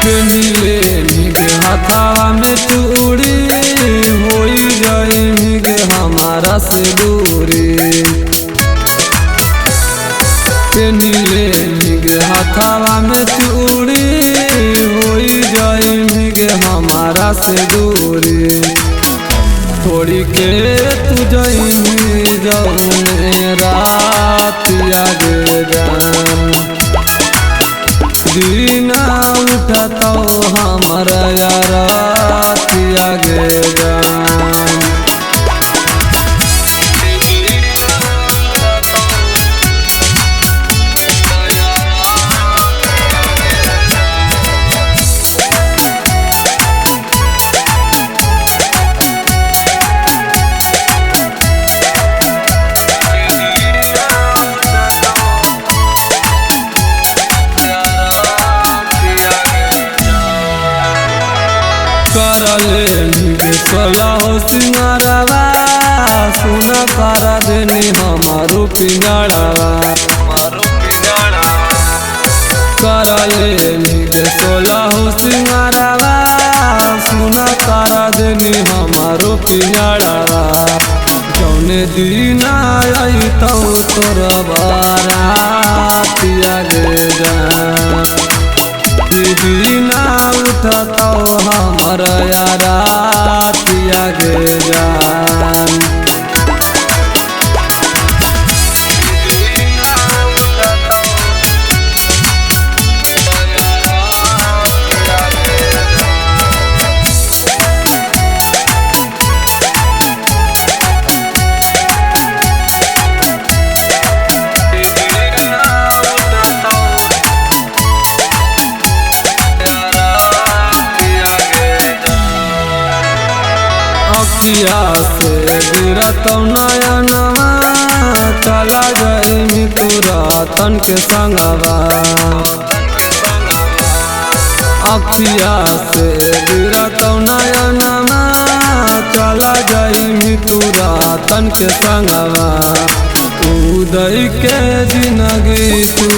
पेनिले निगे हाथावा में चूड़ी होई जाए निगे हमारा से दूरी। पेनिले निगे हाथावा में चूड़ी होई जाए निगे हमारा से दूरी। थोड़ी के तू जाई जाऊँ रात आगे जान दीना उठता हमारा यारा आगे जान। करले निगे सोलह सिंगारवा सुन कर देनी हमारो पिंजड़वा। करले निगे सोलह सिंगारवा सुन कर देनी हमारो पिंजड़वा। जौने दिन आई तो तोर बारात आगे जा दीना उठता हमर यारा आगे जान। अखिया से गिरत नयनवा चला जाई तोरा तन के संगवा। अखिया से गिरत नयनवा चला जाई तोरा तन के संगवा। उदय के जिंदगी तू